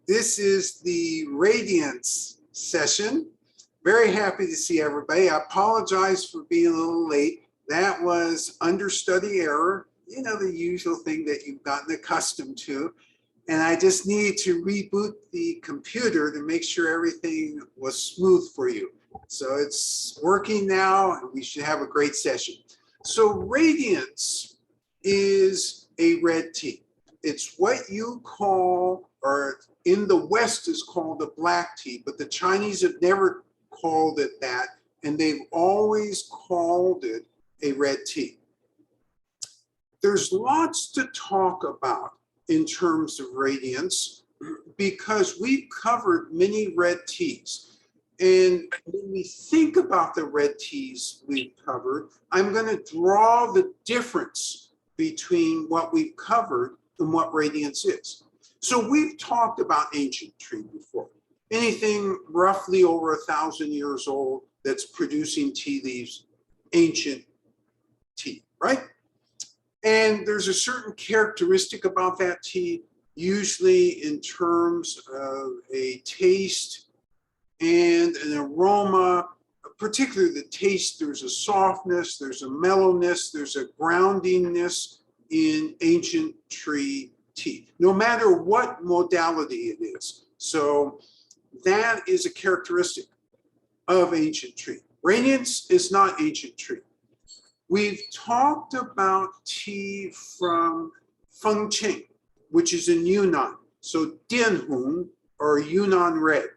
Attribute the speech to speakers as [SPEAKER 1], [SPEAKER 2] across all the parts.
[SPEAKER 1] This is the Radiance session. Very happy to see everybody. I apologize for being a little late. That was understudy error, you know, the usual thing that you've gotten accustomed to. And I just needed to reboot the computer to make sure everything was smooth for you. So it's working now, and we should have a great session. So Radiance is a red tea. It's what you call, or in the West is called a black tea, but the Chinese have never called it that, and they've always called it a red tea. There's lots to talk about in terms of Radiance because we've covered many red teas. And when we think about the red teas we've covered, I'm going to draw the difference between what we've covered and what Radiance is. So we've talked about ancient tree before. Anything roughly over 1,000 years old that's producing tea leaves, ancient tea, right? And there's a certain characteristic about that tea, usually in terms of a taste and an aroma, particularly the taste. There's a softness, there's a mellowness, there's a groundingness in ancient tree tea, no matter what modality it is. So that is a characteristic of ancient tree. Radiance is not ancient tree. We've talked about tea from Fengqing, which is in Yunnan. So Dianhong, or Yunnan red.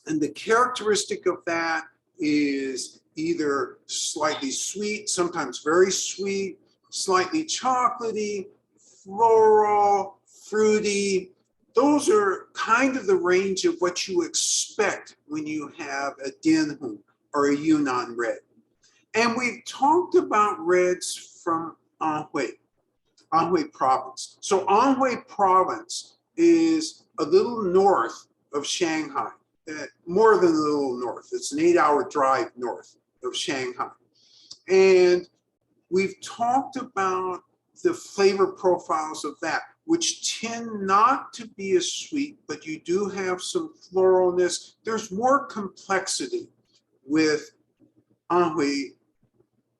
[SPEAKER 1] And the characteristic of that is either slightly sweet, sometimes very sweet, slightly chocolatey, floral, fruity. Those are kind of the range of what you expect when you have a Dianhong or a Yunnan red. And we've talked about reds from Anhui province. So Anhui province is a little north of Shanghai, more than a little north. It's an 8-hour drive north of Shanghai. And we've talked about the flavor profiles of that, which tend not to be as sweet, but you do have some floralness. There's more complexity with Anhui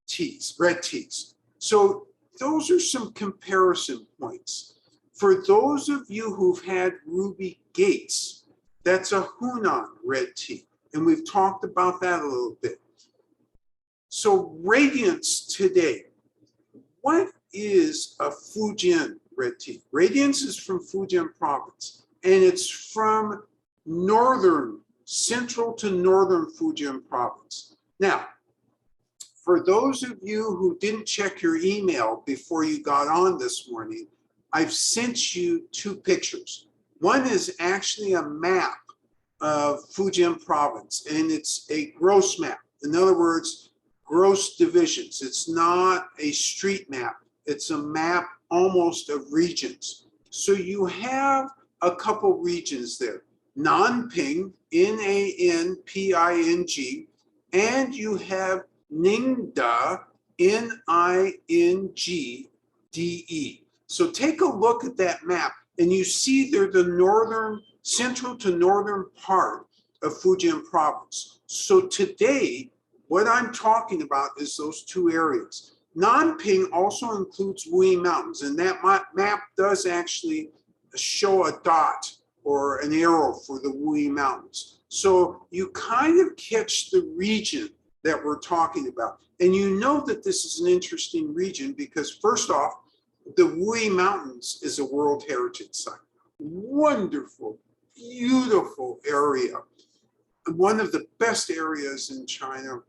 [SPEAKER 1] teas, red teas. So those are some comparison points. For those of you who've had Ruby Gates, that's a Hunan red tea. And we've talked about that a little bit. So Radiance today, what is a Fujian red tea? Radiance is from Fujian province, and it's from central to northern Fujian province. Now, for those of you who didn't check your email before you got on this morning, I've sent you 2 pictures. One is actually a map of Fujian province, and it's a gross map. In other words, gross divisions. It's not a street map. It's a map almost of regions. So you have a couple regions there. Nanping, Nanping, and you have Ningde, Ningde. So take a look at that map, and you see they're the central to northern part of Fujian province. So today, what I'm talking about is those 2 areas. Nanping also includes Wuyi Mountains, and that map does actually show a dot or an arrow for the Wuyi Mountains. So you kind of catch the region that we're talking about. And you know that this is an interesting region because, first off, the Wuyi Mountains is a World Heritage Site. Wonderful, beautiful area. One of the best areas in China,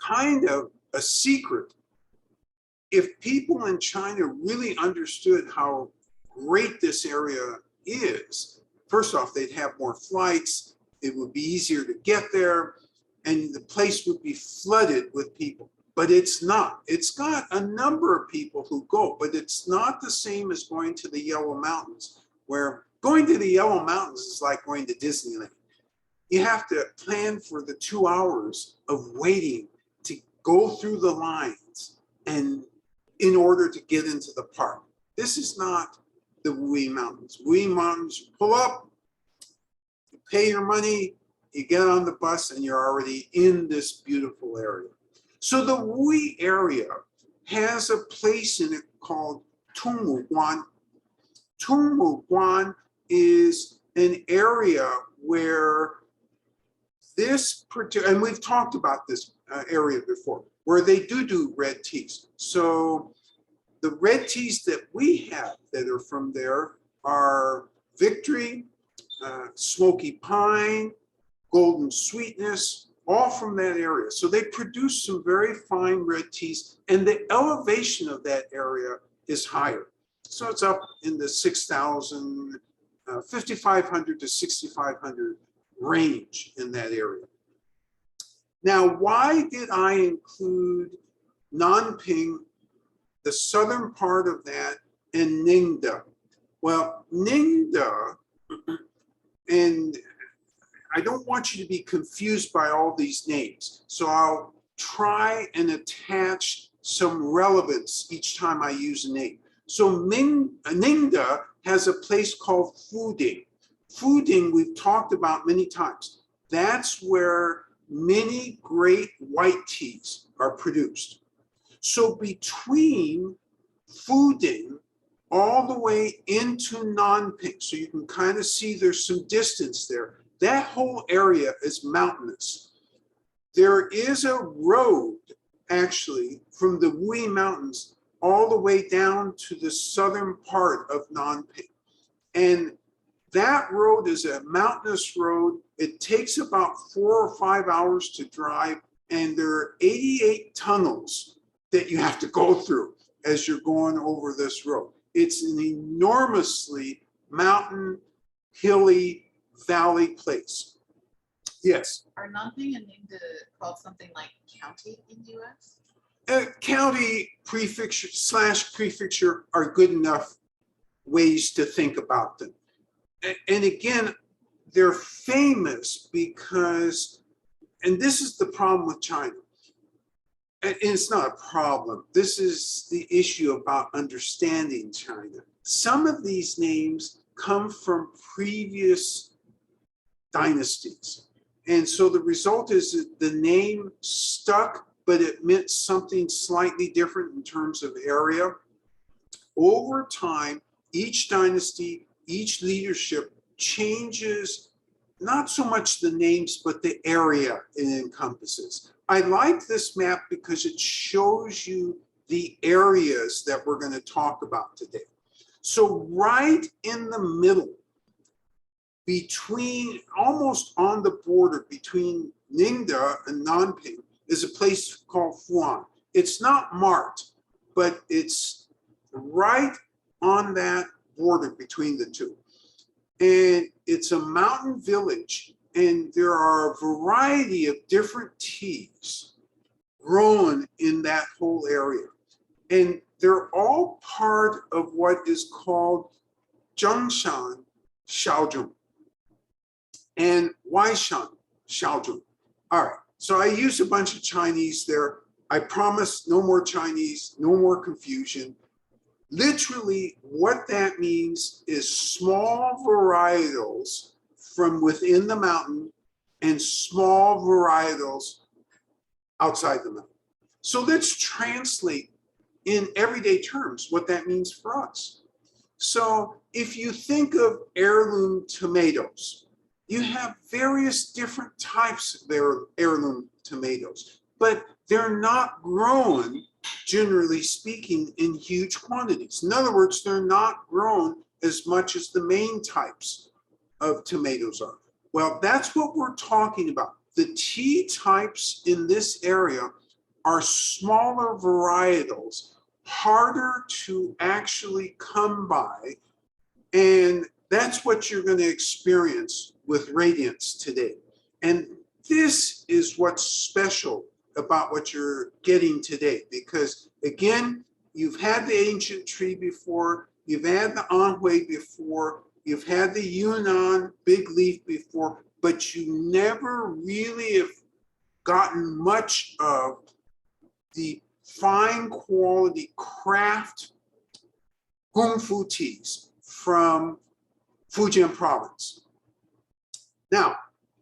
[SPEAKER 1] kind of a secret. If people in China really understood how great this area is, first off, they'd have more flights, it would be easier to get there, and the place would be flooded with people. But it's not. It's got a number of people who go, but it's not the same as going to the Yellow Mountains, where going to the Yellow Mountains is like going to Disneyland. You have to plan for the 2 hours of waiting to go through the lines and in order to get into the park. This is not the Wu Mountains. Wu Mountains, you pull up, you pay your money, you get on the bus, and you're already in this beautiful area. So the Wu area has a place in it called Tongmuguan. Tongmuguan is an area where this particular, and we've talked about this area before, where they do red teas. So the red teas that we have that are from there are Victory, Smoky Pine, Golden Sweetness, all from that area. So they produce some very fine red teas, and the elevation of that area is higher. So it's up in the 6,000, 5,500 to 6,500 range in that area. Now, why did I include Nanping, the southern part of that, and Ningda? Well, Ningda, and I don't want you to be confused by all these names, so I'll try and attach some relevance each time I use a name. So Ningda has a place called Fuding. Fuding we've talked about many times. That's where many great white teas are produced. So between Fuding all the way into Nanping, so you can kind of see there's some distance there, that whole area is mountainous. There is a road actually from the Wu Mountains all the way down to the southern part of Nanping. And that road is a mountainous road. It takes about 4 or 5 hours to drive, and there are 88 tunnels that you have to go through as you're going over this road. It's an enormously mountain, hilly, valley place. Yes?
[SPEAKER 2] Are Nanping and Ningde called something like county in the US?
[SPEAKER 1] County, prefecture, / prefecture are good enough ways to think about them. And again, they're famous because, and this is the problem with China, and it's not a problem, this is the issue about understanding China. Some of these names come from previous dynasties. And so the result is that the name stuck, but it meant something slightly different in terms of area. Over time, each dynasty, each leadership changes not so much the names, but the area it encompasses. I like this map because it shows you the areas that we're going to talk about today. So right in the middle, between, almost on the border between Ningde and Nanping, is a place called Fuan. It's not marked, but it's right on that border between the two. And it's a mountain village, and there are a variety of different teas grown in that whole area. And they're all part of what is called Zhengshan Xiaozhong and Waishan Xiaozhong. All right, so I used a bunch of Chinese there. I promise no more Chinese, no more confusion. Literally, what that means is small varietals from within the mountain and small varietals outside the mountain. So let's translate in everyday terms what that means for us. So if you think of heirloom tomatoes, you have various different types of heirloom tomatoes, but they're not grown, generally speaking, in huge quantities. In other words, they're not grown as much as the main types of tomatoes are. Well, that's what we're talking about. The tea types in this area are smaller varietals, harder to actually come by, and that's what you're going to experience with Radiance today. And this is what's special about what you're getting today, because again, you've had the ancient tree before, you've had the Anhui before, you've had the Yunnan big leaf before, but you never really have gotten much of the fine quality craft Gongfu teas from Fujian province. Now,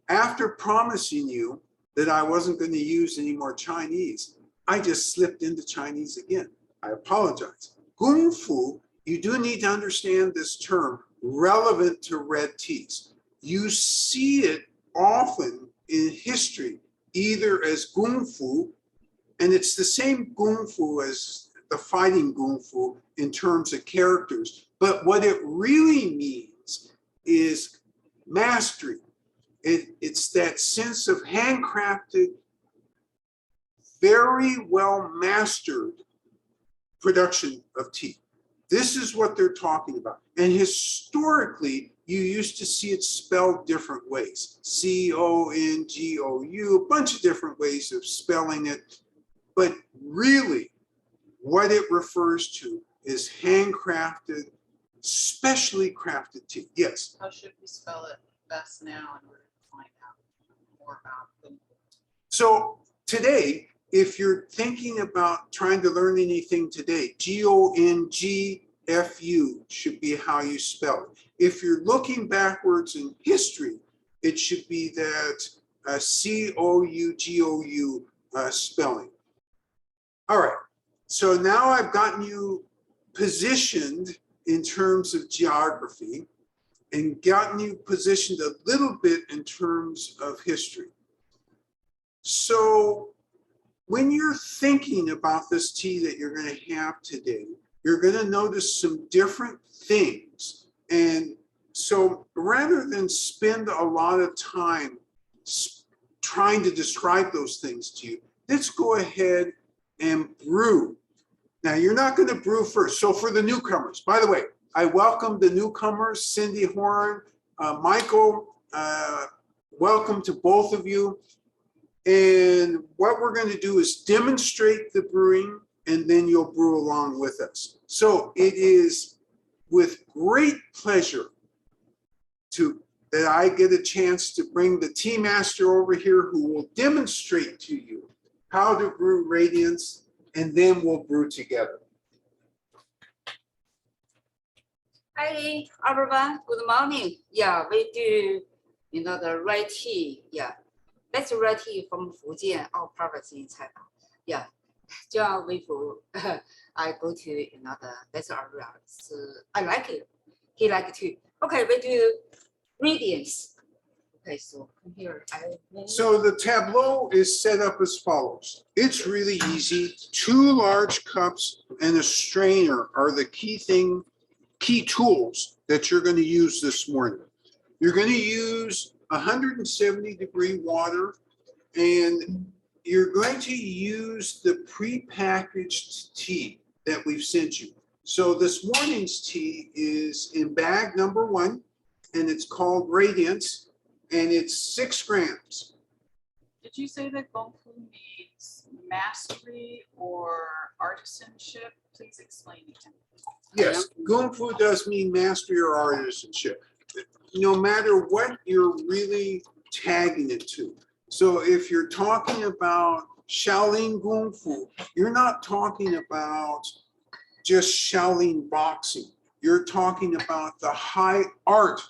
[SPEAKER 1] after promising you that I wasn't going to use any more Chinese, I just slipped into Chinese again. I apologize. Kung Fu, you do need to understand this term relevant to red teas. You see it often in history, either as Kung Fu, and it's the same Kung Fu as the fighting Kung Fu in terms of characters, but what it really means is mastery. It's that sense of handcrafted, very well mastered production of tea. This is what they're talking about. And historically, you used to see it spelled different ways. Congou, a bunch of different ways of spelling it. But really, what it refers to is handcrafted, specially crafted tea. Yes?
[SPEAKER 2] How should we spell it best now in order to find out more about them?
[SPEAKER 1] So today, if you're thinking about trying to learn anything today, Gongfu should be how you spell it. If you're looking backwards in history, it should be that Cougou spelling. All right, so now I've gotten you positioned in terms of geography and gotten you positioned a little bit in terms of history. So when you're thinking about this tea that you're going to have today, you're going to notice some different things. And so rather than spend a lot of time trying to describe those things to you, let's go ahead and brew. Now, you're not going to brew first. So for the newcomers, by the way, I welcome the newcomers, Cindy Horn, Michael, welcome to both of you. And what we're going to do is demonstrate the brewing, and then you'll brew along with us. So it is with great pleasure that I get a chance to bring the tea master over here who will demonstrate to you how to brew Radiance, and then we'll brew together.
[SPEAKER 3] Hi, everyone. Good morning. Yeah, we do, the red tea. Yeah, that's red tea from Fujian, our province in China. Yeah, John, I go to that's area. So I like it. He like it too. Okay, we do Radiance. Okay, so come here.
[SPEAKER 1] So the tableau is set up as follows. It's really easy. 2 large cups and a strainer are the key tools that you're going to use this morning. You're going to use 170-degree water, and you're going to use the prepackaged tea that we've sent you. So this morning's tea is in bag number 1, and it's called Radiance, and it's 6 grams.
[SPEAKER 2] Did you say that Kung Fu means mastery or artisanship? Please explain again.
[SPEAKER 1] Yes, Kung Fu does mean mastery or artisanship, no matter what you're really tagging it to. So if you're talking about Shaolin Kung Fu, you're not talking about just Shaolin boxing. You're talking about the high art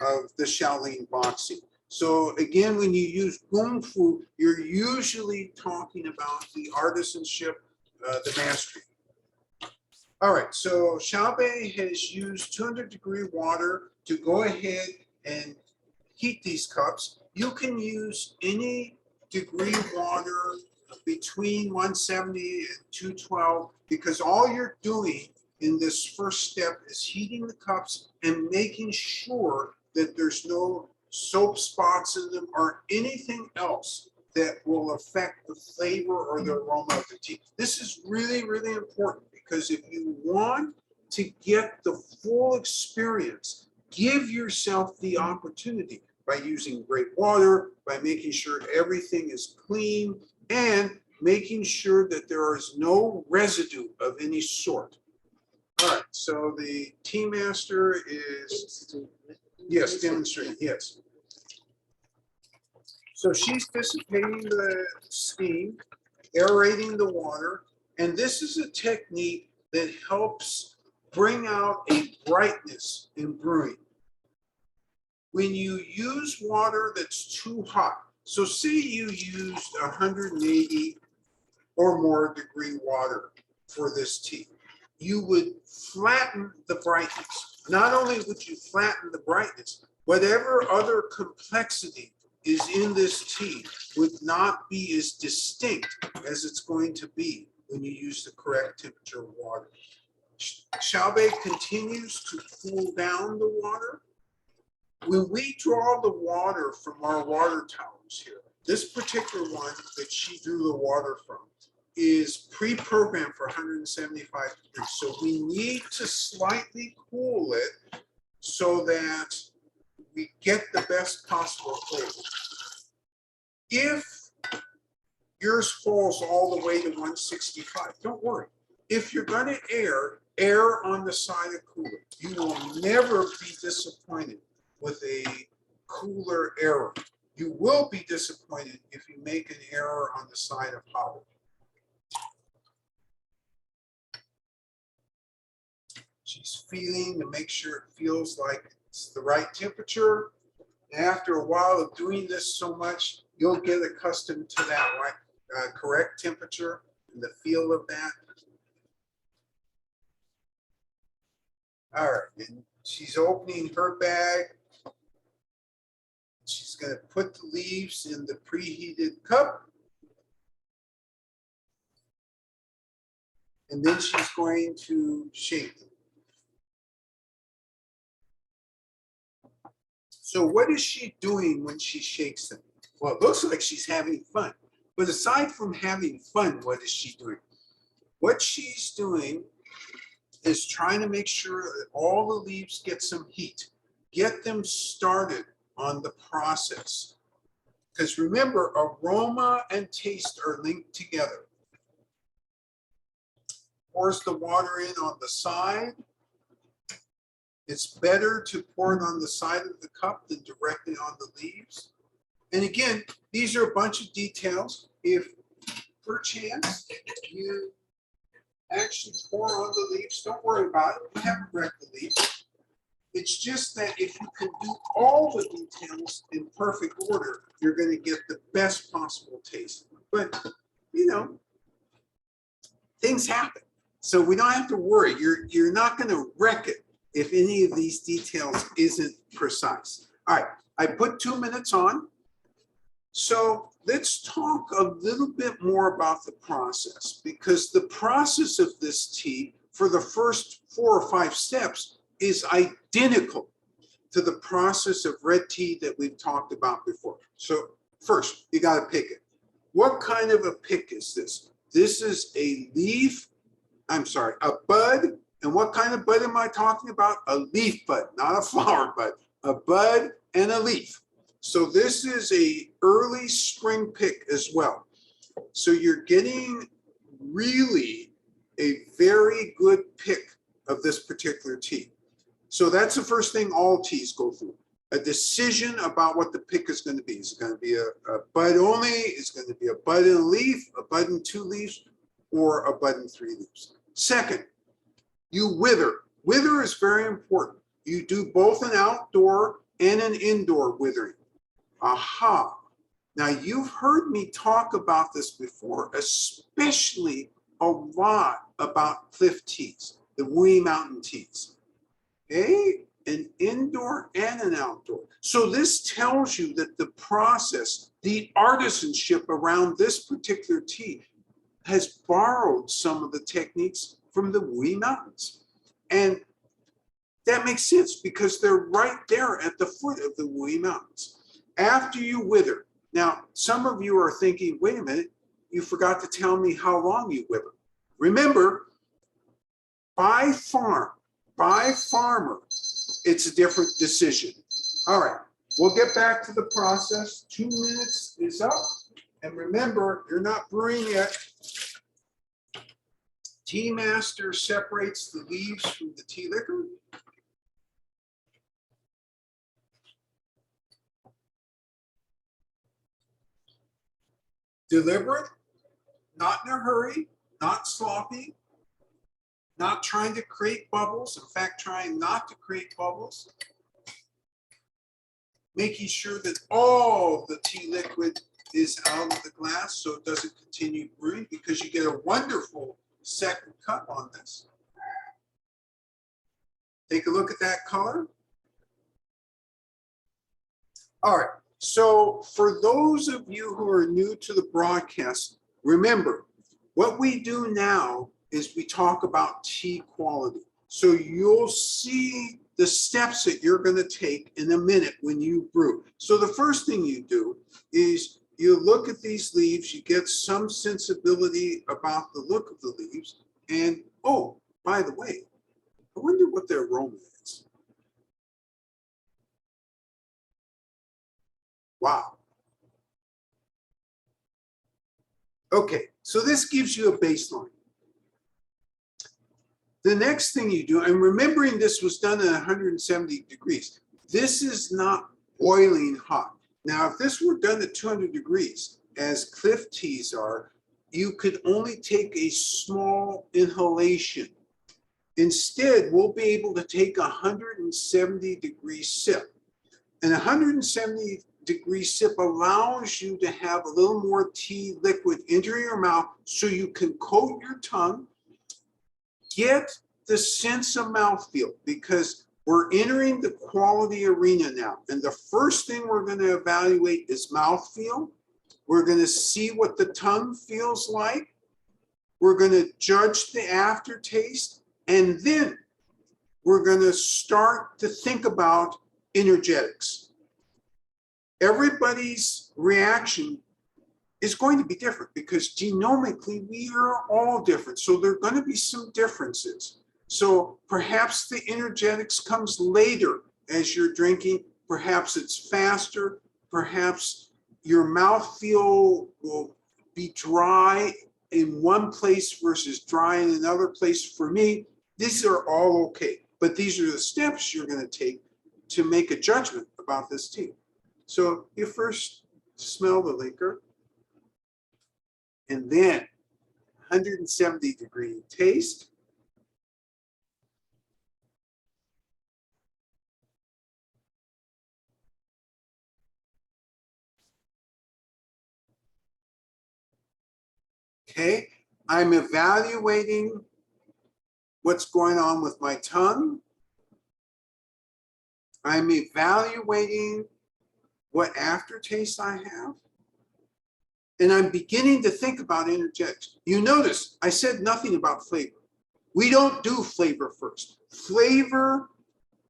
[SPEAKER 1] of the Shaolin boxing. So again, when you use Kung Fu, you're usually talking about the artisanship, the mastery. All right, so Xiaobei has used 200-degree water to go ahead and heat these cups. You can use any degree water between 170 and 212 because all you're doing in this first step is heating the cups and making sure that there's no soap spots in them or anything else that will affect the flavor or the aroma of the tea. This is really, really important because if you want to get the full experience, give yourself the opportunity by using great water, by making sure everything is clean, and making sure that there is no residue of any sort. All right, so the tea master is, yes, demonstrating, yes. So she's dissipating the steam, aerating the water, and this is a technique that helps bring out a brightness in brewing. When you use water that's too hot, so say you used 180 or more degree water for this tea, you would flatten the brightness. Not only would you flatten the brightness, whatever other complexity is in this tea would not be as distinct as it's going to be when you use the correct temperature of water. Xiaobei continues to cool down the water. When we draw the water from our water towers here, this particular one that she drew the water from is pre-programmed for 175 degrees. So we need to slightly cool it so that we get the best possible flavor. If yours falls all the way to 165, don't worry. If you're going to err on the side of cooler. You will never be disappointed with a cooler error. You will be disappointed if you make an error on the side of hot. She's feeling to make sure it feels like it's the right temperature. And after a while of doing this so much, you'll get accustomed to that, right? Correct temperature and the feel of that. All right, and she's opening her bag. She's going to put the leaves in the preheated cup. And then she's going to shake them. So what is she doing when she shakes them? Well, it looks like she's having fun. But aside from having fun, what is she doing? What she's doing is trying to make sure that all the leaves get some heat. Get them started on the process. Because remember, aroma and taste are linked together. Pours the water in on the side. It's better to pour it on the side of the cup than directly on the leaves. And again, these are a bunch of details. If perchance you actually pour on the leaves, don't worry about it. You haven't wrecked the leaves. It's just that if you can do all the details in perfect order, you're going to get the best possible taste. But, you know, things happen. So we don't have to worry. You're not going to wreck it if any of these details isn't precise. All right, I put 2 minutes on. So let's talk a little bit more about the process, because the process of this tea for the first 4 or 5 steps is identical to the process of red tea that we've talked about before. So first, you got to pick it. What kind of a pick is this? This is a leaf, a bud. And what kind of bud am I talking about? A leaf bud, not a flower bud. A bud and a leaf. So this is a early spring pick as well. So you're getting really a very good pick of this particular tea. So that's the first thing all teas go through. A decision about what the pick is going to be. Is it going to be a bud only? Is it going to be a bud and a leaf, a bud and 2 leaves, or a bud and 3 leaves? Second, you wither. Wither is very important. You do both an outdoor and an indoor withering. Aha. Now you've heard me talk about this before, especially a lot about cliff teas, the Wuyi Mountain teas. Okay? An indoor and an outdoor. So this tells you that the process, the artisanship around this particular tea has borrowed some of the techniques from the Wuyi Mountains. And that makes sense because they're right there at the foot of the Wuyi Mountains. After you wither, now some of you are thinking, wait a minute, you forgot to tell me how long you wither. Remember, by farm, by farmer, it's a different decision. All right, we'll get back to the process. 2 minutes is up. And remember, you're not brewing yet. Tea master separates the leaves from the tea liquor. Deliberate, not in a hurry, not sloppy, not trying to create bubbles. In fact, trying not to create bubbles. Making sure that all the tea liquid is out of the glass so it doesn't continue brewing, because you get a wonderful second cup on this. Take a look at that color. All right, so for those of you who are new to the broadcast, remember, what we do now is we talk about tea quality. So you'll see the steps that you're going to take in a minute when you brew. So the first thing you do is you look at these leaves, you get some sensibility about the look of the leaves. And oh, by the way, I wonder what their aroma is. Wow. Okay, so this gives you a baseline. The next thing you do, and remembering this was done at 170 degrees, this is not boiling hot. Now, if this were done at 200 degrees, as cliff teas are, you could only take a small inhalation. Instead, we'll be able to take a 170 degree sip. And 170 degree sip allows you to have a little more tea liquid enter your mouth so you can coat your tongue. Get the sense of mouthfeel, because we're entering the quality arena now. And the first thing we're going to evaluate is mouthfeel. We're going to see what the tongue feels like. We're going to judge the aftertaste. And then we're going to start to think about energetics. Everybody's reaction is going to be different because genomically we are all different. So there are going to be some differences. So perhaps the energetics comes later as you're drinking. Perhaps it's faster. Perhaps your mouthfeel will be dry in one place versus dry in another place. For me, these are all okay. But these are the steps you're going to take to make a judgment about this tea. So you first smell the liquor. And then 170 degree taste. Okay, I'm evaluating what's going on with my tongue. I'm evaluating what aftertaste I have. And I'm beginning to think about energetics. You notice I said nothing about flavor. We don't do flavor first. Flavor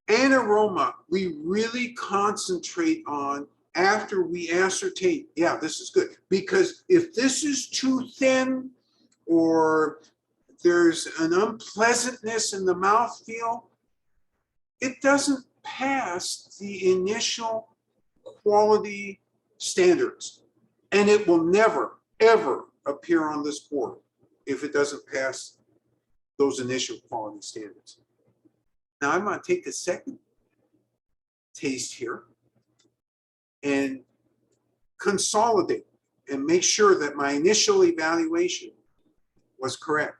[SPEAKER 1] and aroma, we really concentrate on after we ascertain, yeah, this is good. Because if this is too thin or there's an unpleasantness in the mouthfeel, it doesn't pass the initial quality standards. And it will never, ever appear on this board if it doesn't pass those initial quality standards. Now I'm going to take the second taste here and consolidate and make sure that my initial evaluation was correct.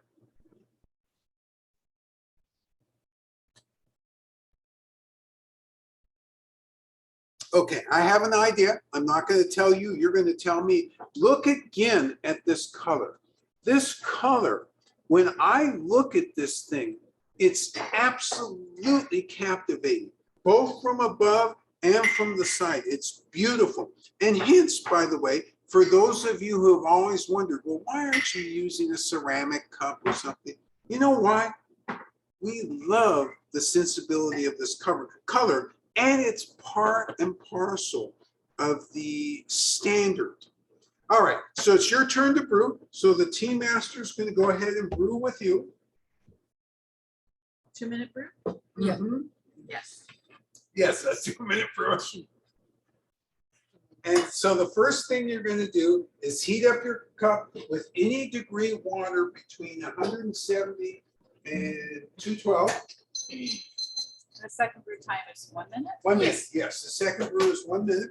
[SPEAKER 1] Okay, I have an idea. I'm not going to tell you. You're going to tell me. Look again at this color. This color, when I look at this thing, it's absolutely captivating, both from above and from the side. It's beautiful. And hence, by the way, for those of you who have always wondered, well, why aren't you using a ceramic cup or something? You know why? We love the sensibility of this color. And it's part and parcel of the standard. All right, so it's your turn to brew. So the tea master is going to go ahead and brew with you.
[SPEAKER 2] 2-minute brew?
[SPEAKER 3] Yeah.
[SPEAKER 1] Mhm.
[SPEAKER 2] Yes.
[SPEAKER 1] Yes, a 2-minute brew. And so the first thing you're going to do is heat up your cup with any degree water between 170 and 212.
[SPEAKER 2] The second brew time is 1 minute?
[SPEAKER 1] 1 minute, yes. The second brew is 1 minute.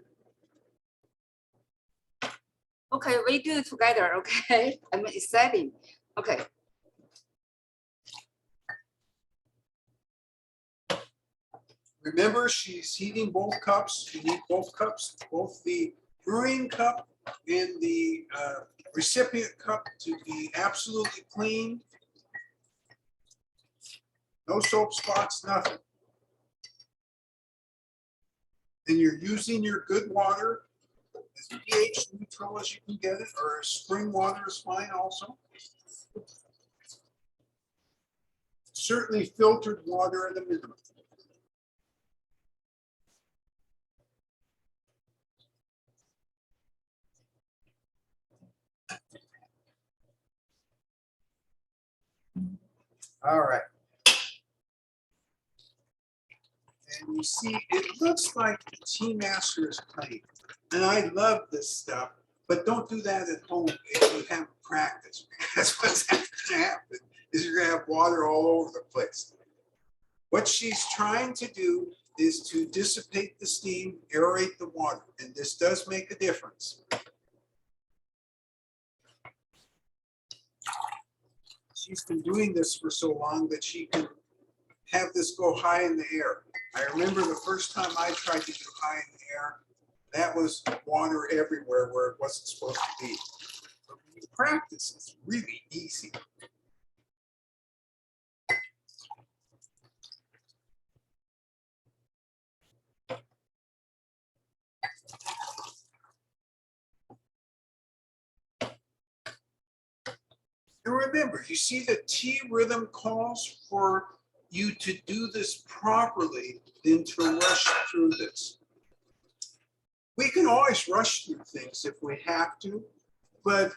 [SPEAKER 3] Okay, we do it together, okay? I'm excited. Okay.
[SPEAKER 1] Remember, she's heating both cups. You need both cups, both the brewing cup and the recipient cup to be absolutely clean. No soap spots, nothing. And you're using your good water, as pH neutral as you can get it, or spring water is fine also. Certainly filtered water at a minimum. All right. And you see, it looks like the Tea Master is playing. And I love this stuff, but don't do that at home if you haven't practiced. That's what's going to happen, is you're going to have water all over the place. What she's trying to do is to dissipate the steam, aerate the water, and this does make a difference. She's been doing this for so long that she can have this go high in the air. I remember the first time I tried to do high in the air, that was water everywhere where it wasn't supposed to be. But when you practice, it's really easy. And remember, you see the T rhythm calls for you to do this properly than to rush through this. We can always rush through things if we have to, but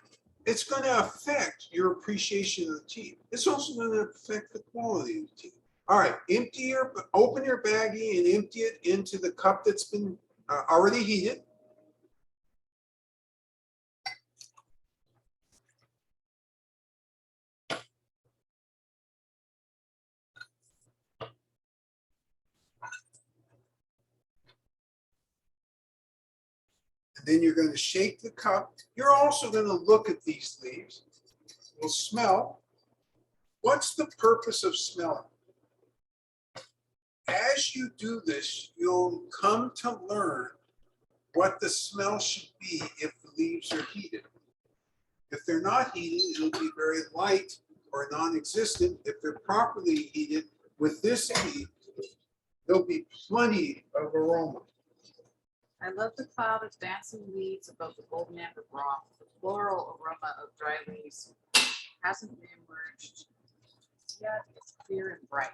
[SPEAKER 1] it's going to affect your appreciation of the tea. It's also going to affect the quality of the tea. All right, open your baggie and empty it into the cup that's been already heated. And then you're going to shake the cup. You're also going to look at these leaves. We'll smell. What's the purpose of smelling? As you do this, you'll come to learn what the smell should be if the leaves are heated. If they're not heated, it'll be very light or non-existent. If they're properly heated with this heat, there'll be plenty of aroma.
[SPEAKER 2] I love the cloud of dancing leaves above the golden amber broth. The floral aroma of dry leaves hasn't reemerged yet. It's clear and bright.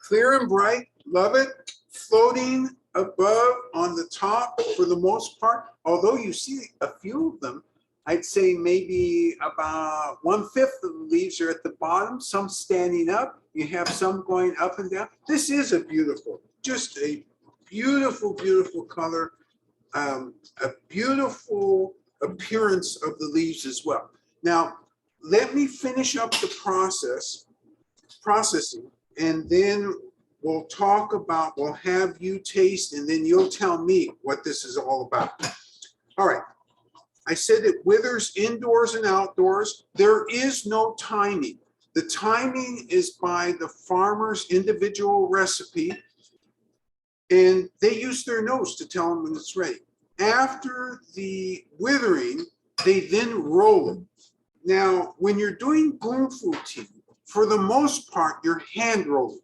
[SPEAKER 1] Clear and bright, love it. Floating above on the top for the most part. Although you see a few of them, I'd say maybe about 1/5 of the leaves are at the bottom, some standing up. You have some going up and down. This is a beautiful, just a beautiful, beautiful color, a beautiful appearance of the leaves as well. Now, let me finish up the processing, and then we'll talk about, we'll have you taste, and then you'll tell me what this is all about. All right. I said it withers indoors and outdoors. There is no timing. The timing is by the farmer's individual recipe, and they use their nose to tell them when it's ready. After the withering, they then roll it. Now, when you're doing bloom food tea, for the most part, you're hand rolling.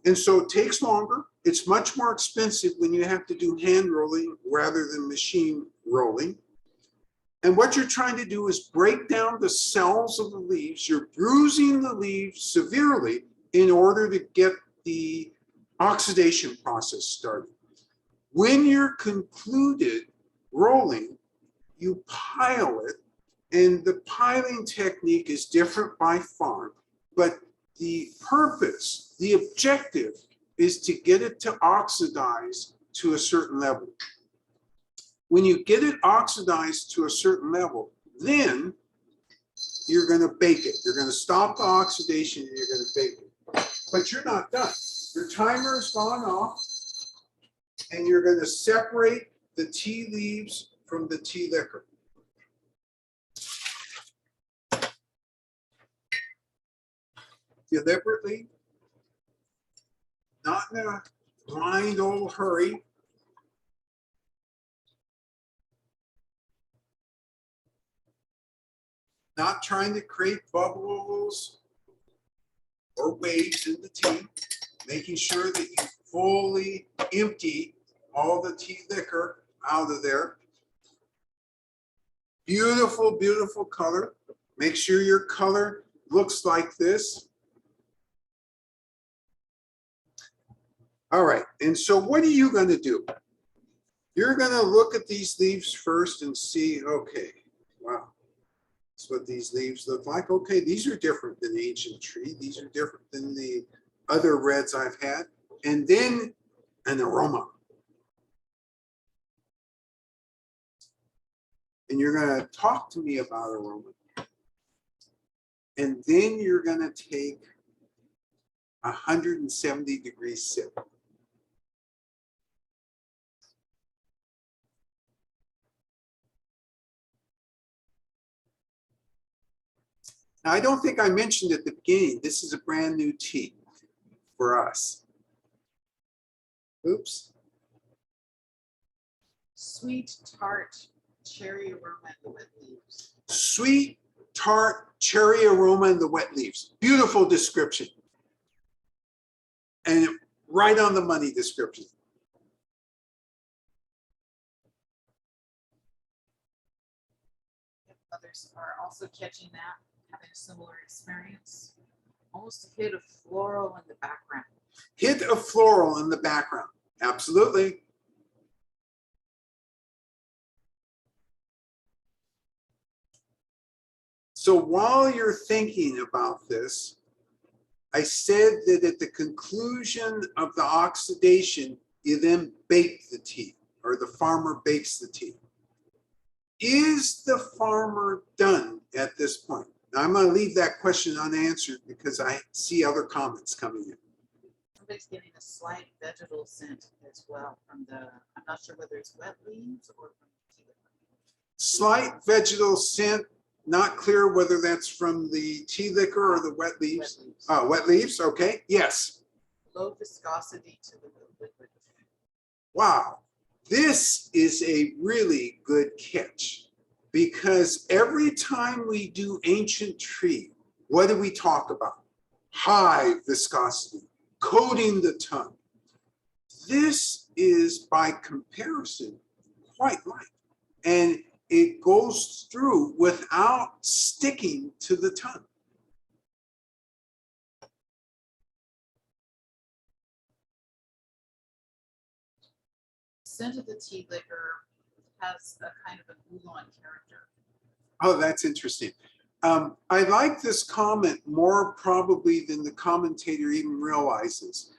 [SPEAKER 1] And so it takes longer. It's much more expensive when you have to do hand rolling rather than machine rolling. And what you're trying to do is break down the cells of the leaves. You're bruising the leaves severely in order to get the oxidation process started. When you're concluded rolling, you pile it, and the piling technique is different by farm, but the purpose, the objective is to get it to oxidize to a certain level. When you get it oxidized to a certain level, then you're going to bake it. You're going to stop the oxidation and you're going to bake it. But you're not done. Your timer has gone off, and you're going to separate the tea leaves from the tea liquor. Deliberately, not in a blind old hurry. Not trying to create bubbles or waves in the tea, making sure that you fully empty all the tea liquor out of there. Beautiful, beautiful color. Make sure your color looks like this. All right, and so what are you going to do? You're going to look at these leaves first and see, okay, wow, that's what these leaves look like. Okay, these are different than the ancient tree. These are different than the other reds I've had. And then an aroma. And you're going to talk to me about aroma. And then you're going to take a 170-degree sip. Now, I don't think I mentioned at the beginning, this is a brand new tea for us. Oops.
[SPEAKER 2] Sweet, tart, cherry aroma in the wet leaves.
[SPEAKER 1] Sweet, tart, cherry aroma in the wet leaves. Beautiful description. And right on the money description.
[SPEAKER 2] Others are also catching that, having a similar experience. Almost a hit of floral in the background.
[SPEAKER 1] Hint of floral in the background. Absolutely. So while you're thinking about this, I said that at the conclusion of the oxidation, you then bake the tea, or the farmer bakes the tea. Is the farmer done at this point? Now, I'm going to leave that question unanswered because I see other comments coming in.
[SPEAKER 2] Somebody's getting a slight vegetal scent as well from the, I'm not sure whether it's wet leaves or from the tea liquor.
[SPEAKER 1] Slight vegetal scent, not clear whether that's from the tea liquor or the wet leaves.
[SPEAKER 2] Wet leaves.
[SPEAKER 1] Oh, wet leaves, okay, yes.
[SPEAKER 2] Low viscosity to the liquid.
[SPEAKER 1] Wow, this is a really good catch because every time we do ancient tree, what do we talk about? High viscosity, coating the tongue. This is by comparison quite light, and it goes through without sticking to the tongue.
[SPEAKER 2] Scent of the tea liquor has a kind of an oolong character.
[SPEAKER 1] Oh, that's interesting. I like this comment more probably than the commentator even realizes.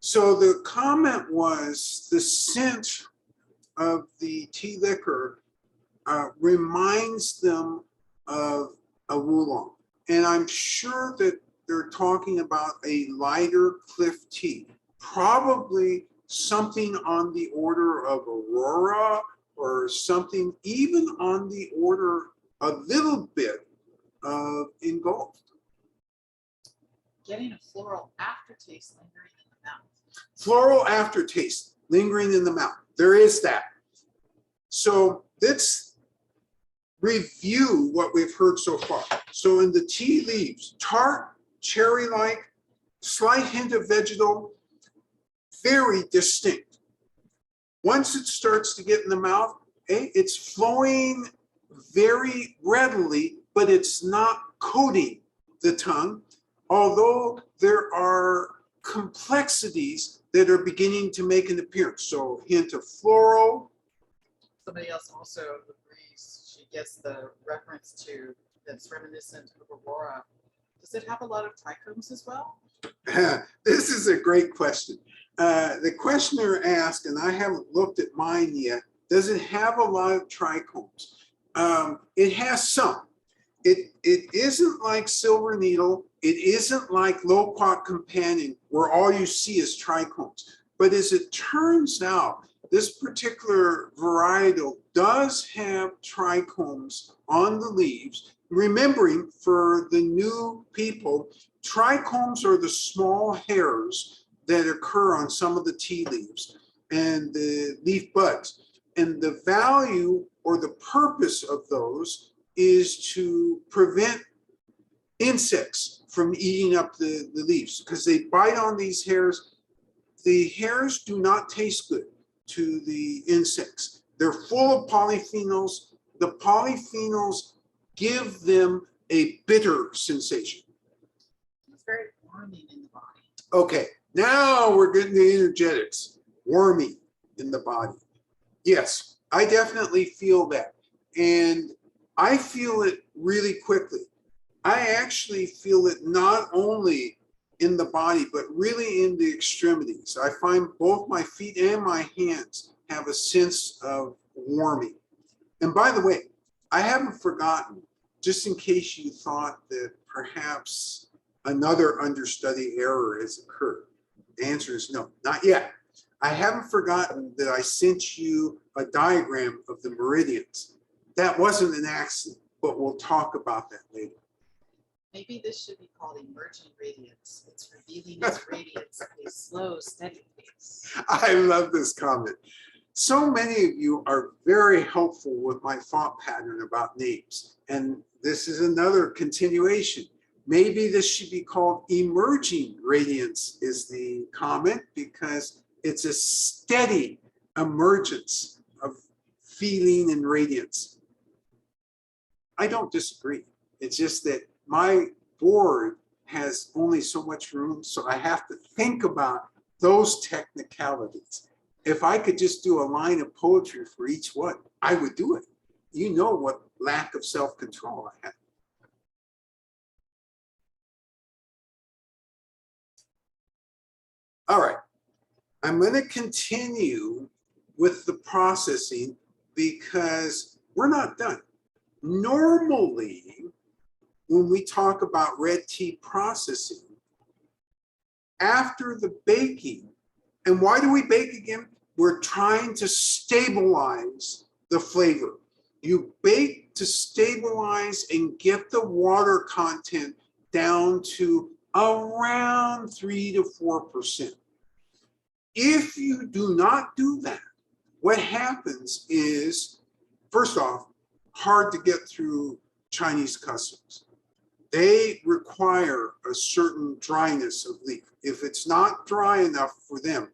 [SPEAKER 1] So the comment was the scent of the tea liquor reminds them of a oolong. And I'm sure that they're talking about a lighter cliff tea, probably something on the order of Aurora or something even on the order a little bit of engulfed.
[SPEAKER 2] Getting a floral aftertaste lingering in the mouth.
[SPEAKER 1] Floral aftertaste lingering in the mouth. There is that. So let's review what we've heard so far. So in the tea leaves, tart, cherry-like, slight hint of vegetal, very distinct. Once it starts to get in the mouth, it's flowing very readily, but it's not coating the tongue, although there are complexities that are beginning to make an appearance. So hint of floral.
[SPEAKER 2] Somebody else also agrees, she gets the reference to that's reminiscent of Aurora. Does it have a lot of trichomes as well?
[SPEAKER 1] This is a great question. The questioner asked, and I haven't looked at mine yet, does it have a lot of trichomes? It has some. It isn't like Silver Needle. It isn't like Loquat Companion, where all you see is trichomes. But as it turns out, this particular varietal does have trichomes on the leaves. Remembering, for the new people, trichomes are the small hairs that occur on some of the tea leaves and the leaf buds. And the value or the purpose of those is to prevent insects from eating up the leaves because they bite on these hairs. The hairs do not taste good to the insects. They're full of polyphenols. The polyphenols give them a bitter sensation.
[SPEAKER 2] It's very warming in the body.
[SPEAKER 1] Okay, now we're getting the energetics, warming in the body. Yes, I definitely feel that. And I feel it really quickly. I actually feel it not only in the body, but really in the extremities. I find both my feet and my hands have a sense of warming. And by the way, I haven't forgotten, just in case you thought that perhaps another understudy error has occurred. The answer is no, not yet. I haven't forgotten that I sent you a diagram of the meridians. That wasn't an accident, but we'll talk about that later.
[SPEAKER 2] Maybe this should be called emerging radiance. It's revealing its radiance at a slow, steady pace.
[SPEAKER 1] I love this comment. So many of you are very helpful with my thought pattern about names. And this is another continuation. Maybe this should be called emerging radiance is the comment because it's a steady emergence of feeling and radiance. I don't disagree. It's just that my board has only so much room, so I have to think about those technicalities. If I could just do a line of poetry for each one, I would do it. You know what lack of self-control I have. All right, I'm going to continue with the processing because we're not done. Normally, when we talk about red tea processing, after the baking, and why do we bake again? We're trying to stabilize the flavor. You bake to stabilize and get the water content down to around 3 to 4%. If you do not do that, what happens is, first off, hard to get through Chinese customs. They require a certain dryness of leaf. If it's not dry enough for them,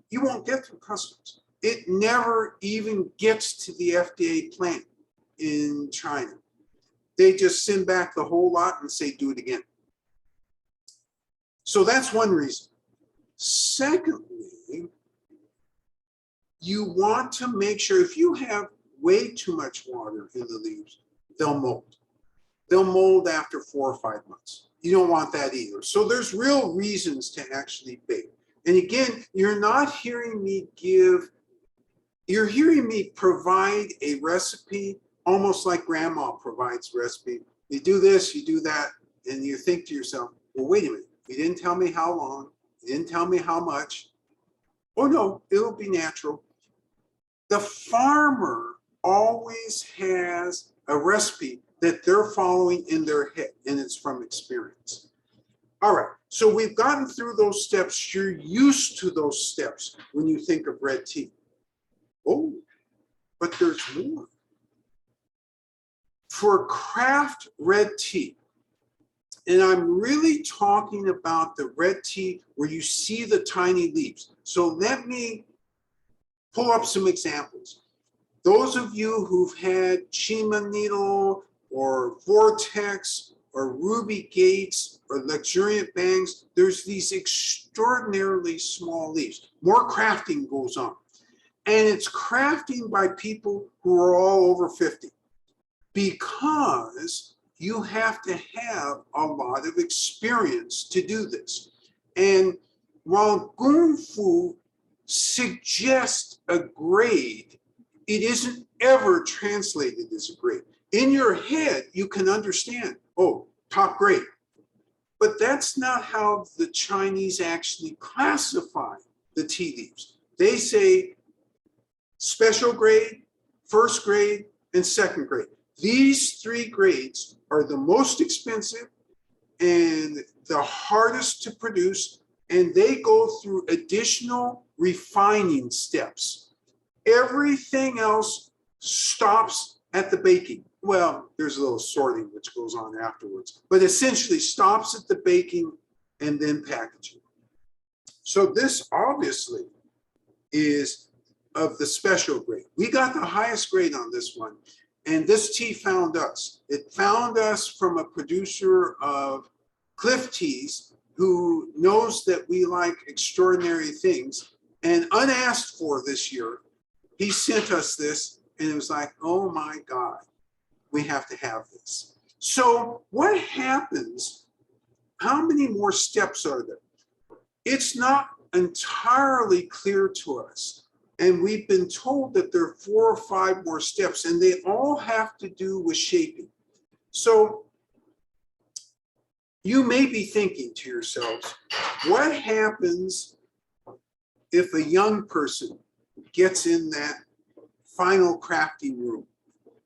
[SPEAKER 1] you won't get through customs. It never even gets to the FDA plant in China. They just send back the whole lot and say, do it again. So that's one reason. Secondly, you want to make sure if you have way too much water in the leaves, they'll mold. They'll mold after 4 or 5 months. You don't want that either. So there's real reasons to actually bake. And again, you're not hearing me you're hearing me provide a recipe almost like grandma provides recipe. You do this, you do that, and you think to yourself, well, wait a minute, you didn't tell me how long, you didn't tell me how much. Oh no, it'll be natural. The farmer always has a recipe that they're following in their head, and it's from experience. All right, so we've gotten through those steps. You're used to those steps when you think of red tea. Oh, but there's more. For craft red tea, and I'm really talking about the red tea where you see the tiny leaves. So let me pull up some examples. Those of you who've had Chima needle or Vortex or Ruby Gates or luxuriant bangs, there's these extraordinarily small leaves. More crafting goes on. And it's crafting by people who are all over 50 because you have to have a lot of experience to do this. And while Kung Fu suggests a grade, it isn't ever translated as a grade. In your head, you can understand, oh, top grade. But that's not how the Chinese actually classify the tea leaves. They say special grade, first grade, and second grade. These 3 grades are the most expensive and the hardest to produce and they go through additional refining steps. Everything else stops at the baking. Well, there's a little sorting which goes on afterwards, but essentially stops at the baking and then packaging. So this obviously is of the special grade. We got the highest grade on this one, and this tea found us. It found us from a producer of Cliff Teas who knows that we like extraordinary things, and unasked for this year, he sent us this, and it was like, oh my God, we have to have this. So what happens? How many more steps are there? It's not entirely clear to us. And we've been told that there are 4 or 5 more steps, and they all have to do with shaping. So you may be thinking to yourselves, what happens if a young person gets in that final crafting room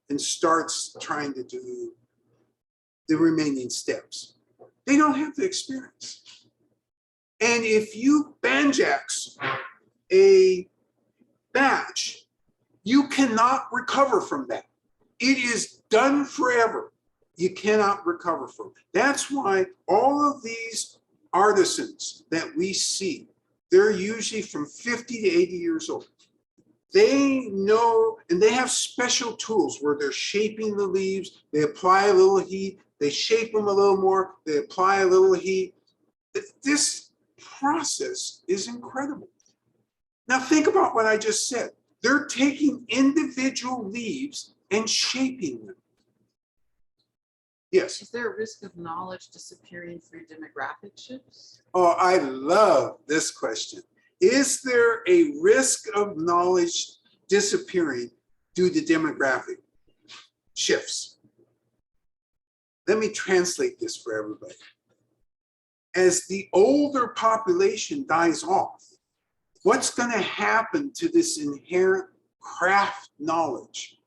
[SPEAKER 1] and starts trying to do the remaining steps? They don't have the experience. And if you banjax a batch, you cannot recover from that. It is done forever. You cannot recover from it. That's why all of these artisans that we see, they're usually from 50 to 80 years old. They know, and they have special tools where they're shaping the leaves, they apply a little heat, they shape them a little more, they apply a little heat. This process is incredible. Now think about what I just said. They're taking individual leaves and shaping them. Yes.
[SPEAKER 2] Is there a risk of knowledge disappearing through demographic shifts?
[SPEAKER 1] Oh, I love this question. Is there a risk of knowledge disappearing due to demographic shifts? Let me translate this for everybody. As the older population dies off, what's going to happen to this inherent craft knowledge?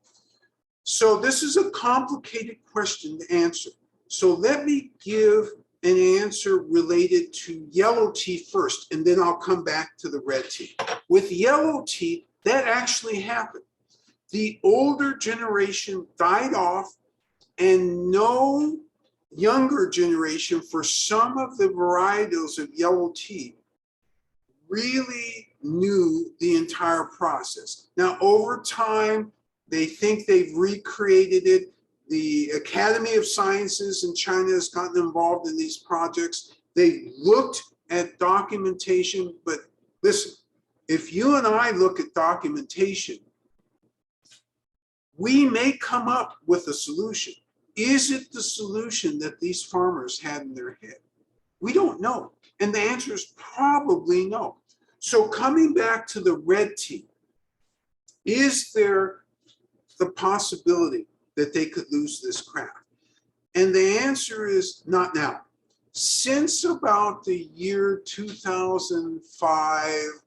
[SPEAKER 1] So this is a complicated question to answer. So let me give an answer related to yellow tea first, and then I'll come back to the red tea. With yellow tea, that actually happened. The older generation died off, and no younger generation for some of the varietals of yellow tea really knew the entire process. Now, over time, they think they've recreated it. The Academy of Sciences in China has gotten involved in these projects. They looked at documentation, but listen, if you and I look at documentation, we may come up with a solution. Is it the solution that these farmers had in their head? We don't know. And the answer is probably no. So coming back to the red tea, is there the possibility that they could lose this craft? And the answer is not now. Since about the year 2005,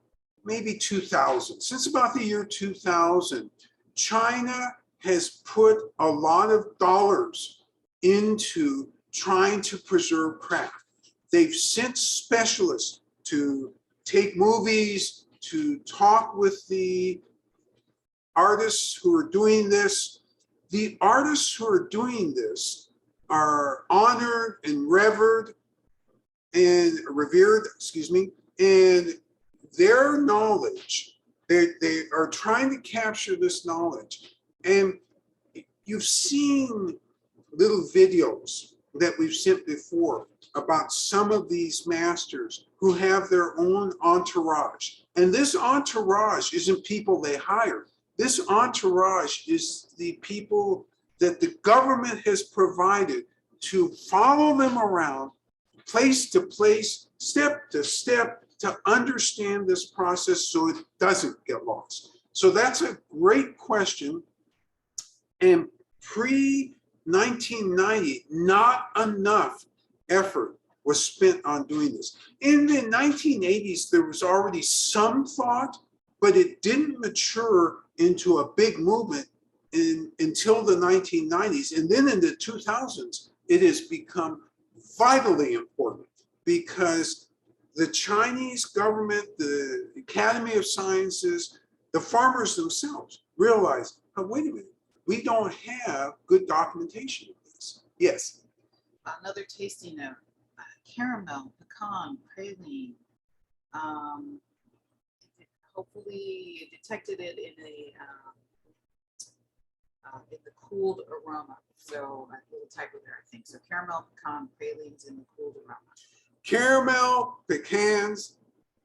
[SPEAKER 1] maybe 2000, since about the year 2000, China has put a lot of dollars into trying to preserve craft. They've sent specialists to take movies, to talk with the artists who are doing this. The artists who are doing this are honored and revered and revered, and their knowledge, they are trying to capture this knowledge. And you've seen little videos that we've sent before about some of these masters who have their own entourage. And this entourage isn't people they hire. This entourage is the people that the government has provided to follow them around, place to place, step to step, to understand this process so it doesn't get lost. So that's a great question. And pre-1990, not enough effort was spent on doing this. In the 1980s, there was already some thought, but it didn't mature into a big movement until the 1990s. And then in the 2000s, it has become vitally important because the Chinese government, the Academy of Sciences, the farmers themselves realized, oh, wait a minute, we don't have good documentation of this. Yes.
[SPEAKER 2] Another tasting note, caramel, pecan, praline. Hopefully it detected it in the cooled aroma. So a little typo there, I think. So caramel, pecan, pralines in the cooled aroma.
[SPEAKER 1] Caramel, pecans,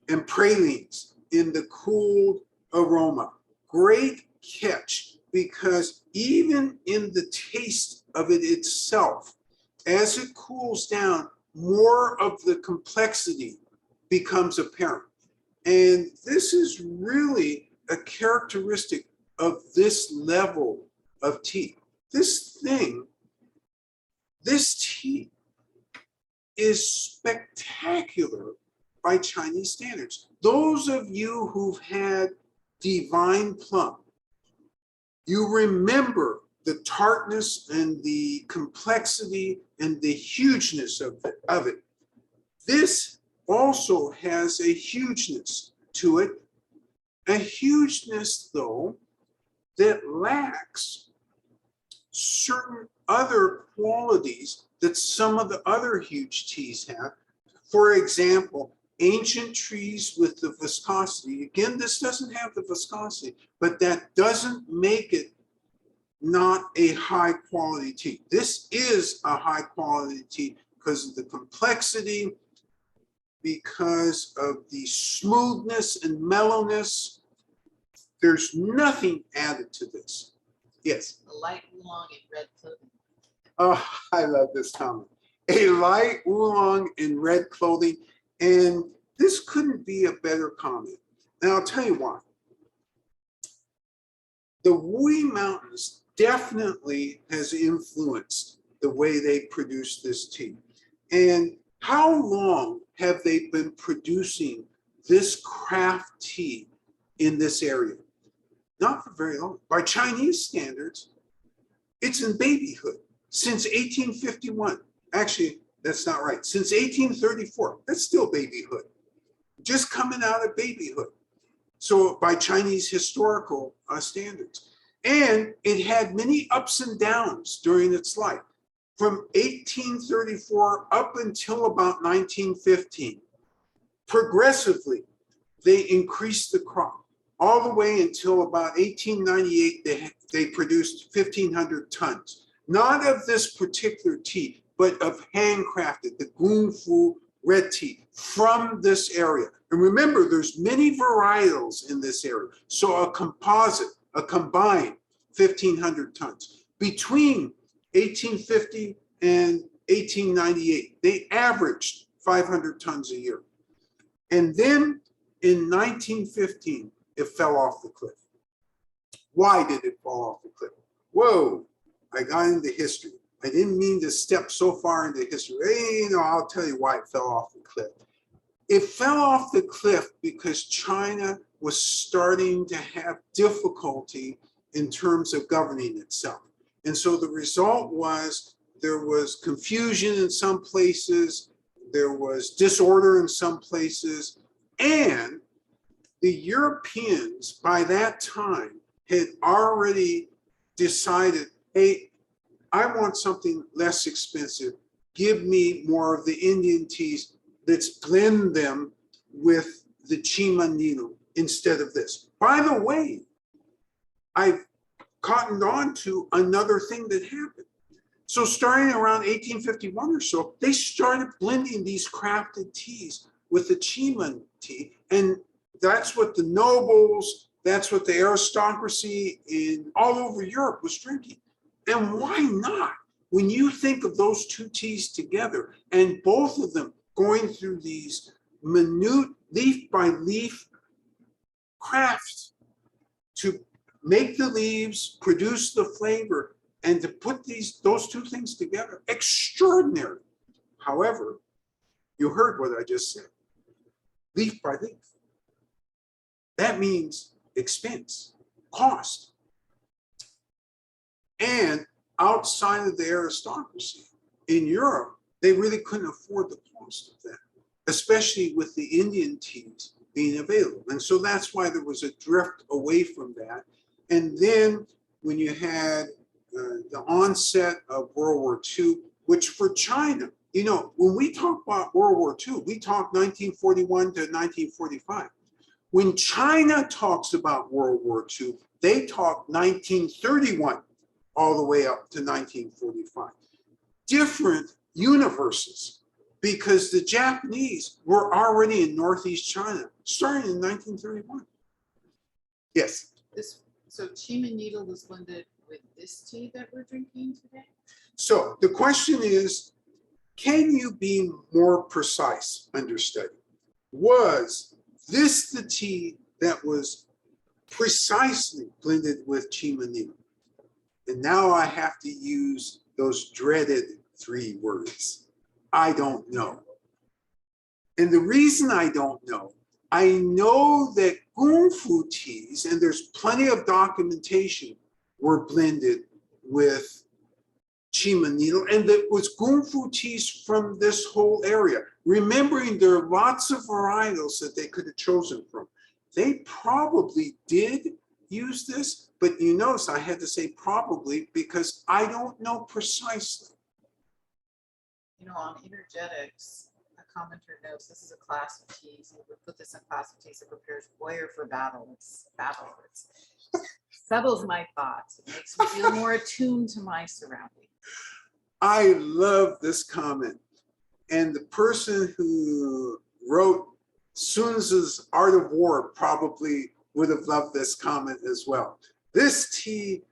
[SPEAKER 1] and pralines in the cooled aroma. Great catch, because even in the taste of it itself, as it cools down, more of the complexity becomes apparent. And this is really a characteristic of this level of tea. This tea is spectacular by Chinese standards. Those of you who've had divine plum, you remember the tartness and the complexity and the hugeness of it. This also has a hugeness to it, a hugeness, though, that lacks certain other qualities that some of the other huge teas have. For example, ancient trees with the viscosity. Again, this doesn't have the viscosity, but that doesn't make it not a high quality tea. This is a high quality tea because of the complexity, because of the smoothness and mellowness. There's nothing added to this. Yes.
[SPEAKER 2] A light oolong in red clothing.
[SPEAKER 1] Oh, I love this comment. A light oolong in red clothing. And this couldn't be a better comment. And I'll tell you why. The Wui Mountains definitely has influenced the way they produce this tea. And how long have they been producing this craft tea in this area? Not for very long. By Chinese standards, it's in babyhood since 1851. Actually, that's not right. Since 1834, that's still babyhood. Just coming out of babyhood. So by Chinese historical standards. And it had many ups and downs during its life. From 1834 up until about 1915, progressively, they increased the crop. All the way until about 1898, they produced 1,500 tons. Not of this particular tea, but of handcrafted, the Gongfu red tea from this area. And remember, there's many varietals in this area. So a combined 1,500 tons. Between 1850 and 1898, they averaged 500 tons a year. And then in 1915, it fell off the cliff. Why did it fall off the cliff? Whoa, I got into history. I didn't mean to step so far into history. Hey, I'll tell you why it fell off the cliff. It fell off the cliff because China was starting to have difficulty in terms of governing itself. And so the result was there was confusion in some places, there was disorder in some places, and the Europeans by that time had already decided, hey, I want something less expensive. Give me more of the Indian teas. Let's blend them with the Chimanino instead of this. By the way, I've cottoned on to another thing that happened. So starting around 1851 or so, they started blending these crafted teas with the Chiman tea. And that's what the nobles, that's what the aristocracy in all over Europe was drinking. And why not? When you think of those two teas together and both of them going through these minute leaf by leaf crafts to make the leaves, produce the flavor, and to put those two things together, extraordinary. However, you heard what I just said, leaf by leaf. That means expense, cost. And outside of the aristocracy in Europe, they really couldn't afford the cost of that. especially with the Indian teas being available. And so that's why there was a drift away from that. And then when you had the onset of World War II, which for China, you know, when we talk about World War II, we talk 1941 to 1945. When China talks about World War II, they talk 1931 all the way up to 1945. Different universes, because the Japanese were already in Northeast China starting in 1931. Yes.
[SPEAKER 2] So Chima Needle was blended with this tea that we're drinking today?
[SPEAKER 1] So the question is, can you be more precise, understudy? Was this the tea that was precisely blended with Chima Needle? And now I have to use those dreaded 3 words. I don't know. And the reason I don't know, I know that Gongfu teas, and there's plenty of documentation, were blended with Chima Needle, and that was Gongfu teas from this whole area. Remembering there are lots of varietals that they could have chosen from. They probably did use this, but you notice I had to say probably because I don't know precisely.
[SPEAKER 2] You know, on energetics, a commenter notes this is a class of teas. You would put this in class of teas that prepares warrior for battle. It's battle. It's settles my thoughts. It makes me feel more attuned to my surroundings.
[SPEAKER 1] I love this comment. And the person who wrote Sun Tzu's Art of War probably would have loved this comment as well. This tea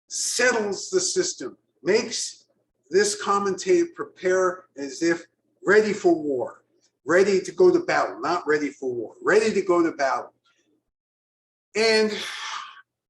[SPEAKER 1] settles the system, makes this commentator prepare as if ready for war, ready to go to battle, not ready for war, ready to go to battle. And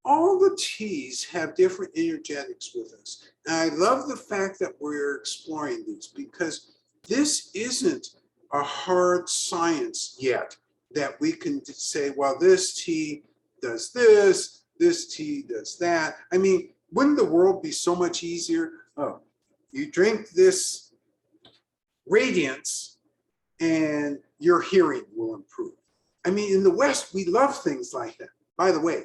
[SPEAKER 1] all the teas have different energetics with us. And I love the fact that we're exploring these because this isn't a hard science yet that we can say, well, this tea does this tea does that. I mean, wouldn't the world be so much easier? Oh, you drink this Radiance and your hearing will improve. I mean, in the West, we love things like that. By the way,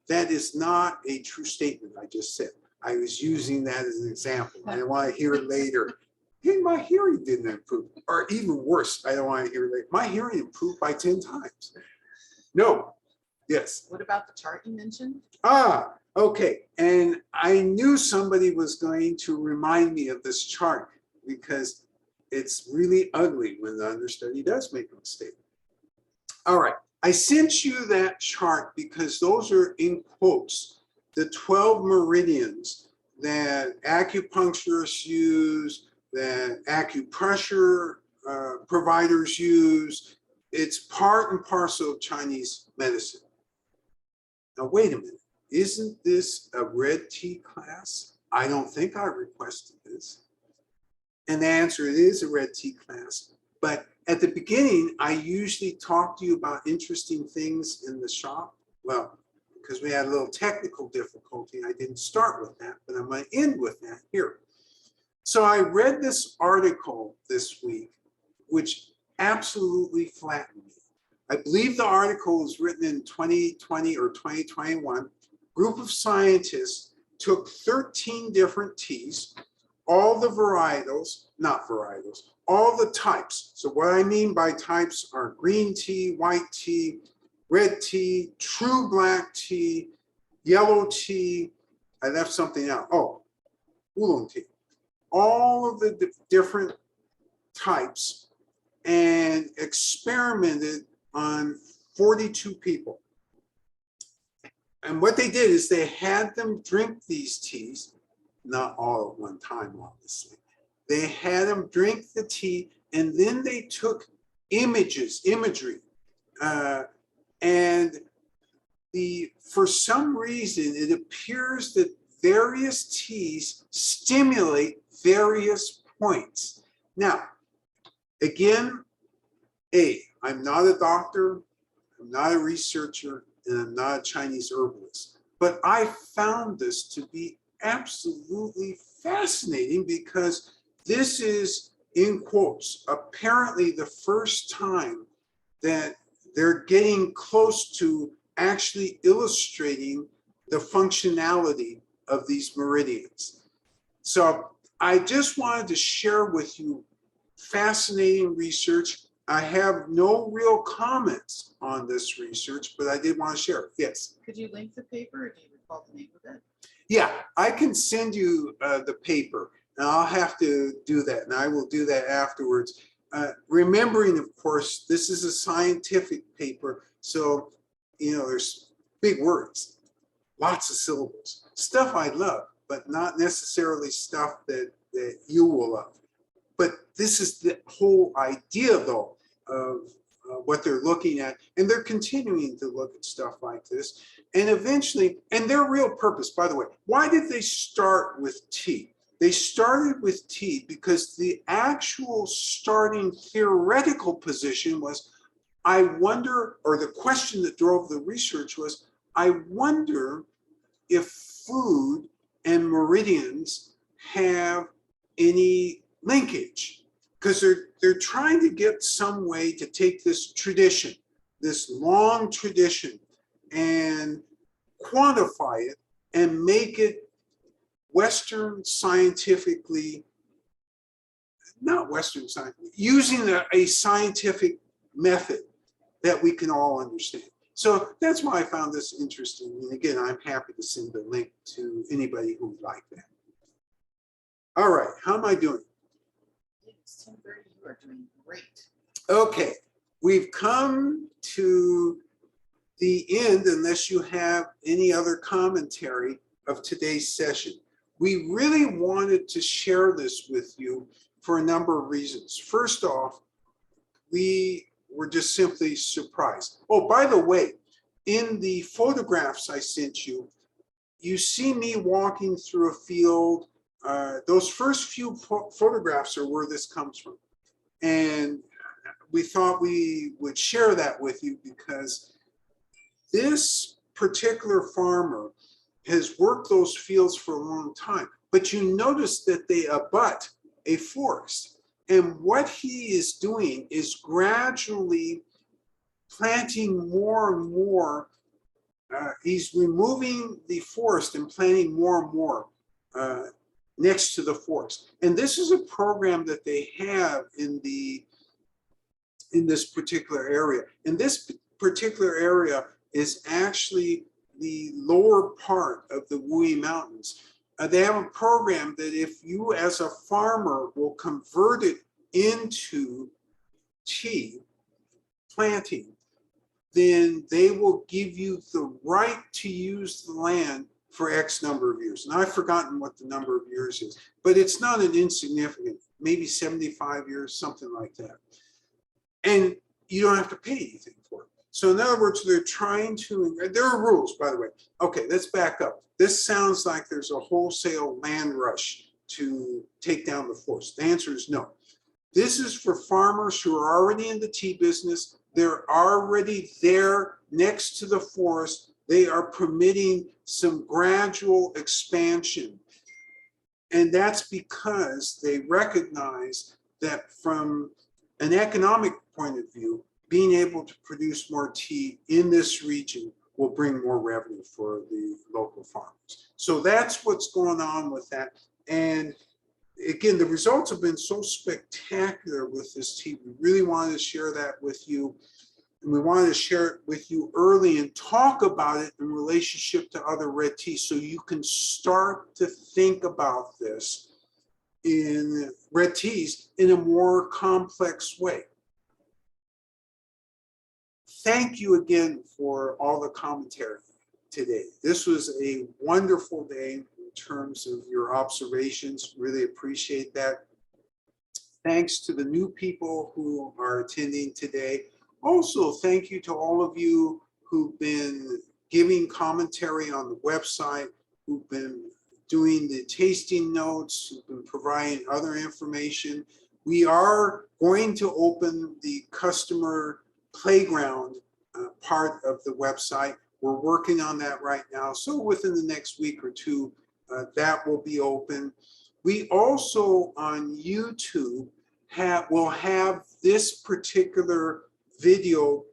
[SPEAKER 1] that is not a true statement I just said. I was using that as an example. I don't want to hear it later. Hey, my hearing didn't improve. Or even worse, I don't want to hear it later. My hearing improved by 10 times. No. Yes.
[SPEAKER 2] What about the chart you mentioned?
[SPEAKER 1] Ah, okay. And I knew somebody was going to remind me of this chart because it's really ugly when the understudy does make a mistake. All right. I sent you that chart because those are in quotes, the 12 meridians that acupuncturists use, that acupressure providers use. It's part and parcel of Chinese medicine. Now, wait a minute. Isn't this a red tea class? I don't think I requested this. And the answer, it is a red tea class. But at the beginning, I usually talk to you about interesting things in the shop. Well, because we had a little technical difficulty, I didn't start with that, but I'm going to end with that here. So I read this article this week, which absolutely flattened me. I believe the article was written in 2020 or 2021. Group of scientists took 13 different teas, all the varietals, not varietals, all the types. So what I mean by types are green tea, white tea, red tea, true black tea, yellow tea. I left something out. Oh, oolong tea. All of the different types and experimented on 42 people. And what they did is they had them drink these teas, not all at one time, obviously. They had them drink the tea, and then they took imagery, and for some reason, it appears that various teas stimulate various points. Now, again, I'm not a doctor, I'm not a researcher, and I'm not a Chinese herbalist, but I found this to be absolutely fascinating because this is in quotes, apparently the first time that they're getting close to actually illustrating the functionality of these meridians. So I just wanted to share with you fascinating research. I have no real comments on this research, but I did want to share it. Yes.
[SPEAKER 2] Could you link the paper or do you recall the name of it?
[SPEAKER 1] Yeah, I can send you the paper, and I'll have to do that, and I will do that afterwards. Remembering, of course, this is a scientific paper, so, you know, there's big words, lots of syllables, stuff I love, but not necessarily stuff that you will love. But this is the whole idea, though, of what they're looking at, and they're continuing to look at stuff like this. And eventually, and their real purpose, by the way, why did they start with T? They started with T because the actual starting theoretical position was, I wonder, or the question that drove the research was, I wonder if food and meridians have any linkage, because they're trying to get some way to take this tradition, this long tradition, and quantify it and make it Western scientifically, not Western scientific, using a scientific method that we can all understand. So that's why I found this interesting. And again, I'm happy to send the link to anybody who would like that. All right, how am I doing?
[SPEAKER 2] It's 10:30. You are doing great.
[SPEAKER 1] Okay, we've come to the end, unless you have any other commentary of today's session. We really wanted to share this with you for a number of reasons. First off, we were just simply surprised. Oh, by the way, in the photographs I sent you, you see me walking through a field. Those first few photographs are where this comes from. And we thought we would share that with you because this particular farmer has worked those fields for a long time, but you notice that they abut a forest. And what he is doing is gradually planting more and more. He's removing the forest and planting more and more next to the forest. And this is a program that they have in this particular area. In this particular area is actually the lower part of the Wui Mountains. They have a program that if you as a farmer will convert it into tea planting, then they will give you the right to use the land for X number of years. And I've forgotten what the number of years is, but it's not an insignificant, maybe 75 years, something like that. And you don't have to pay anything for it. So in other words, they're trying to, there are rules, by the way. Okay, let's back up. This sounds like there's a wholesale land rush to take down the forest. The answer is no. This is for farmers who are already in the tea business. They're already there next to the forest. They are permitting some gradual expansion. And that's because they recognize that from an economic point of view, being able to produce more tea in this region will bring more revenue for the local farmers. So that's what's going on with that. And again, the results have been so spectacular with this tea. We really wanted to share that with you. And we wanted to share it with you early and talk about it in relationship to other red teas so you can start to think about this in red teas in a more complex way. Thank you again for all the commentary today. This was a wonderful day in terms of your observations. Really appreciate that. Thanks to the new people who are attending today. Also, thank you to all of you who've been giving commentary on the website, who've been doing the tasting notes, who've been providing other information. We are going to open the customer playground part of the website. We're working on that right now. So within the next week or two, that will be open. We also on YouTube will have this particular video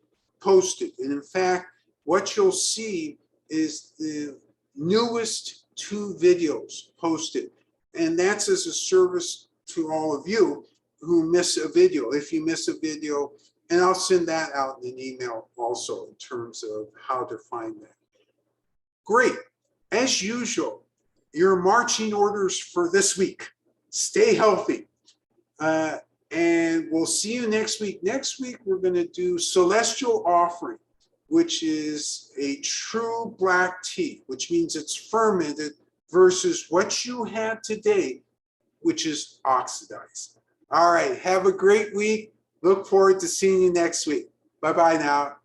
[SPEAKER 1] posted. And in fact, what you'll see is the newest 2 videos posted. And that's as a service to all of you who miss a video. If you miss a video, and I'll send that out in an email also in terms of how to find that. Great. As usual, your marching orders for this week. Stay healthy. And we'll see you next week. Next week, we're going to do Celestial Offering, which is a true black tea, which means it's fermented versus what you had today, which is oxidized. All right. Have a great week. Look forward to seeing you next week. Bye-bye now.